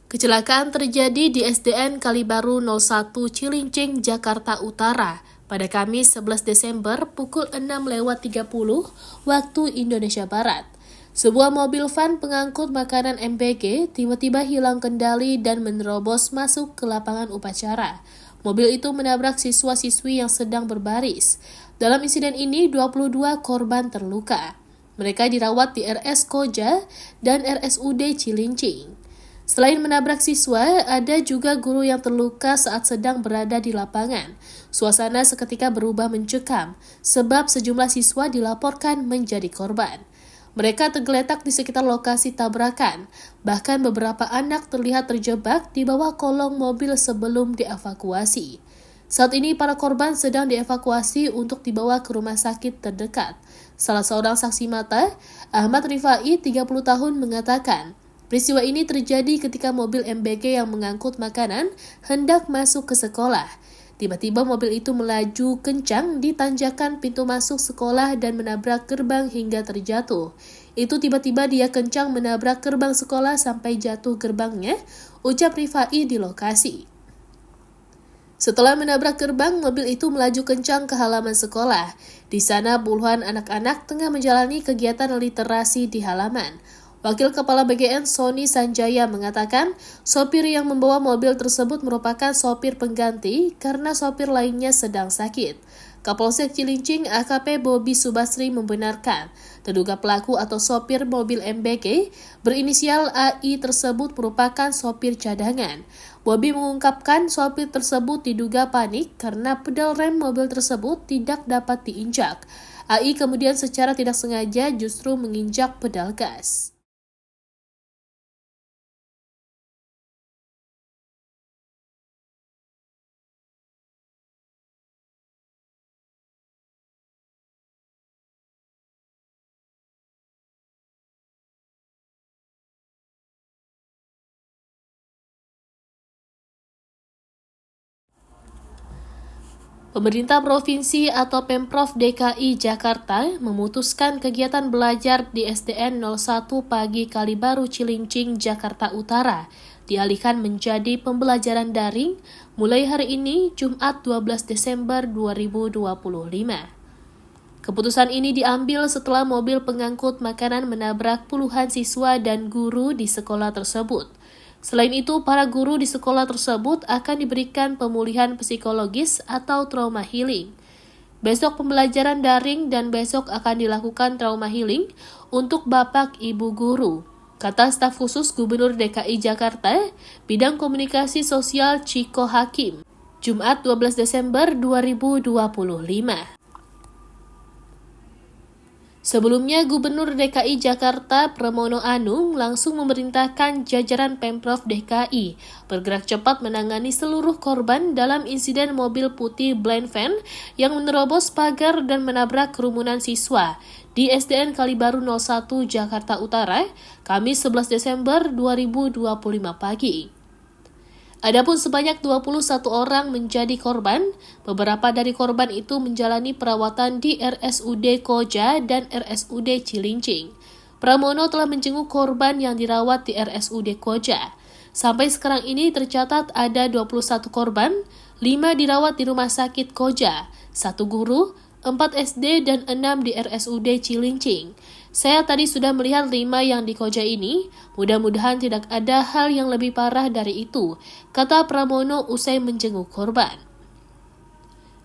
Kecelakaan terjadi di SDN Kalibaru 01 Cilincing, Jakarta Utara pada Kamis 11 Desember pukul 6.30 waktu Indonesia Barat. Sebuah mobil van pengangkut makanan MBG tiba-tiba hilang kendali dan menerobos masuk ke lapangan upacara. Mobil itu menabrak siswa-siswi yang sedang berbaris. Dalam insiden ini, 22 korban terluka. Mereka dirawat di RS Koja dan RSUD Cilincing. Selain menabrak siswa, ada juga guru yang terluka saat sedang berada di lapangan. Suasana seketika berubah mencekam, sebab sejumlah siswa dilaporkan menjadi korban. Mereka tergeletak di sekitar lokasi tabrakan, bahkan beberapa anak terlihat terjebak di bawah kolong mobil sebelum dievakuasi. Saat ini para korban sedang dievakuasi untuk dibawa ke rumah sakit terdekat. Salah seorang saksi mata, Ahmad Rifai, 30 tahun, mengatakan, peristiwa ini terjadi ketika mobil MBG yang mengangkut makanan hendak masuk ke sekolah. Tiba-tiba mobil itu melaju kencang di tanjakan pintu masuk sekolah dan menabrak gerbang hingga terjatuh. Itu tiba-tiba dia kencang menabrak gerbang sekolah sampai jatuh gerbangnya, ucap Rifai di lokasi. Setelah menabrak gerbang, mobil itu melaju kencang ke halaman sekolah. Di sana puluhan anak-anak tengah menjalani kegiatan literasi di halaman. Wakil Kepala BGN Sony Sanjaya mengatakan, sopir yang membawa mobil tersebut merupakan sopir pengganti karena sopir lainnya sedang sakit. Kapolsek Cilincing AKP Bobi Subasri membenarkan, terduga pelaku atau sopir mobil MBG berinisial AI tersebut merupakan sopir cadangan. Bobi mengungkapkan sopir tersebut diduga panik karena pedal rem mobil tersebut tidak dapat diinjak. AI kemudian secara tidak sengaja justru menginjak pedal gas. Pemerintah Provinsi atau Pemprov DKI Jakarta memutuskan kegiatan belajar di SDN 01 Pagi Kalibaru Cilincing, Jakarta Utara dialihkan menjadi pembelajaran daring mulai hari ini, Jumat 12 Desember 2025. Keputusan ini diambil setelah mobil pengangkut makanan menabrak puluhan siswa dan guru di sekolah tersebut. Selain itu, para guru di sekolah tersebut akan diberikan pemulihan psikologis atau trauma healing. Besok pembelajaran daring dan besok akan dilakukan trauma healing untuk Bapak Ibu guru, kata staf khusus Gubernur DKI Jakarta, Bidang Komunikasi Sosial Ciko Hakim, Jumat 12 Desember 2025. Sebelumnya, Gubernur DKI Jakarta Pramono Anung langsung memerintahkan jajaran Pemprov DKI bergerak cepat menangani seluruh korban dalam insiden mobil putih blind van yang menerobos pagar dan menabrak kerumunan siswa di SDN Kalibaru 01 Jakarta Utara, Kamis 11 Desember 2025 pagi. Adapun sebanyak 21 orang menjadi korban, beberapa dari korban itu menjalani perawatan di RSUD Koja dan RSUD Cilincing. Pramono telah menjenguk korban yang dirawat di RSUD Koja. Sampai sekarang ini tercatat ada 21 korban, 5 dirawat di Rumah Sakit Koja, 1 guru, 4 SD dan 6 di RSUD Cilincing. Saya tadi sudah melihat 5 yang di Koja ini, mudah-mudahan tidak ada hal yang lebih parah dari itu, kata Pramono usai menjenguk korban.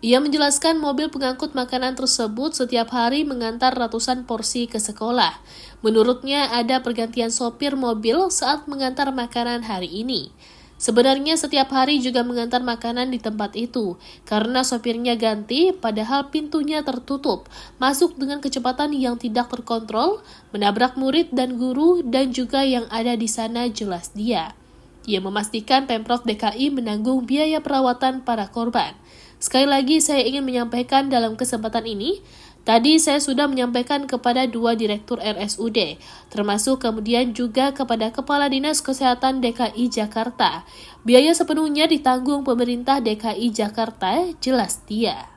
Ia menjelaskan mobil pengangkut makanan tersebut setiap hari mengantar ratusan porsi ke sekolah. Menurutnya ada pergantian sopir mobil saat mengantar makanan hari ini. Sebenarnya setiap hari juga mengantar makanan di tempat itu, karena sopirnya ganti padahal pintunya tertutup, masuk dengan kecepatan yang tidak terkontrol, menabrak murid dan guru dan juga yang ada di sana jelas dia. Ia memastikan Pemprov DKI menanggung biaya perawatan para korban. Sekali lagi saya ingin menyampaikan dalam kesempatan ini, tadi saya sudah menyampaikan kepada 2 direktur RSUD, termasuk kemudian juga kepada Kepala Dinas Kesehatan DKI Jakarta. Biaya sepenuhnya ditanggung pemerintah DKI Jakarta, jelas dia.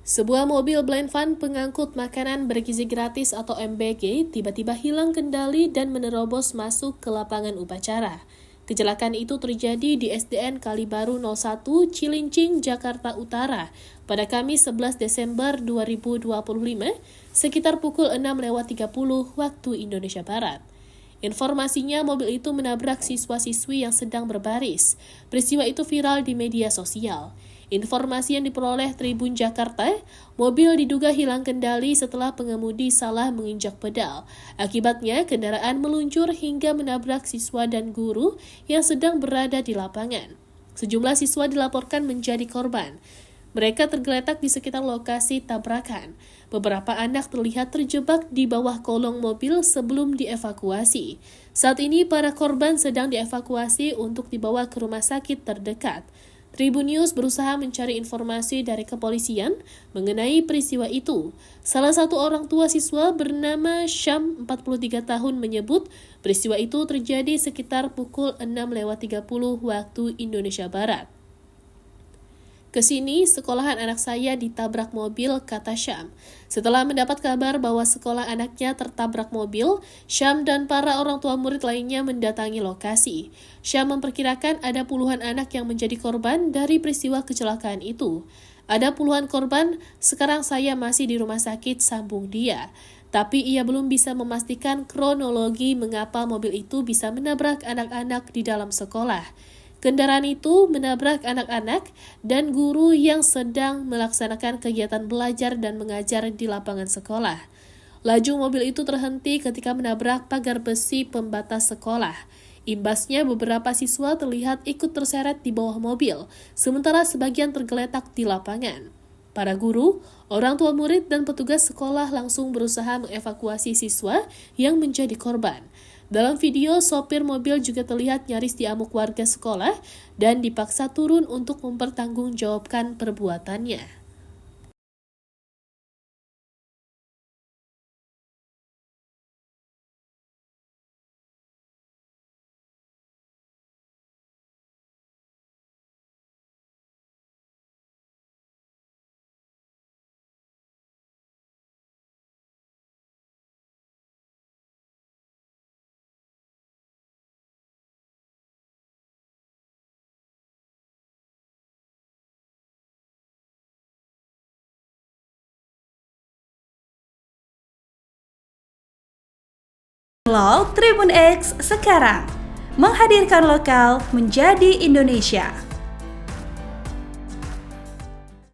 Sebuah mobil blind van pengangkut makanan bergizi gratis atau MBG tiba-tiba hilang kendali dan menerobos masuk ke lapangan upacara. Kecelakaan itu terjadi di SDN Kalibaru 01, Cilincing, Jakarta Utara pada Kamis 11 Desember 2025 sekitar pukul 6.30 waktu Indonesia Barat. Informasinya, mobil itu menabrak siswa-siswi yang sedang berbaris. Peristiwa itu viral di media sosial. Informasi yang diperoleh Tribun Jakarta, mobil diduga hilang kendali setelah pengemudi salah menginjak pedal. Akibatnya, kendaraan meluncur hingga menabrak siswa dan guru yang sedang berada di lapangan. Sejumlah siswa dilaporkan menjadi korban. Mereka tergeletak di sekitar lokasi tabrakan. Beberapa anak terlihat terjebak di bawah kolong mobil sebelum dievakuasi. Saat ini, para korban sedang dievakuasi untuk dibawa ke rumah sakit terdekat. Tribun News berusaha mencari informasi dari kepolisian mengenai peristiwa itu. Salah satu orang tua siswa bernama Syam, 43 tahun, menyebut peristiwa itu terjadi sekitar pukul 6.30 waktu Indonesia Barat. "Kesini, sekolahan anak saya ditabrak mobil," kata Syam. Setelah mendapat kabar bahwa sekolah anaknya tertabrak mobil, Syam dan para orang tua murid lainnya mendatangi lokasi. Syam memperkirakan ada puluhan anak yang menjadi korban dari peristiwa kecelakaan itu. "Ada puluhan korban, sekarang saya masih di rumah sakit," sambung dia. Tapi ia belum bisa memastikan kronologi mengapa mobil itu bisa menabrak anak-anak di dalam sekolah. Kendaraan itu menabrak anak-anak dan guru yang sedang melaksanakan kegiatan belajar dan mengajar di lapangan sekolah. Laju mobil itu terhenti ketika menabrak pagar besi pembatas sekolah. Imbasnya, beberapa siswa terlihat ikut terseret di bawah mobil, sementara sebagian tergeletak di lapangan. Para guru, orang tua murid, dan petugas sekolah langsung berusaha mengevakuasi siswa yang menjadi korban. Dalam video, sopir mobil juga terlihat nyaris diamuk warga sekolah dan dipaksa turun untuk mempertanggungjawabkan perbuatannya. Download Tribun X sekarang, menghadirkan lokal menjadi Indonesia.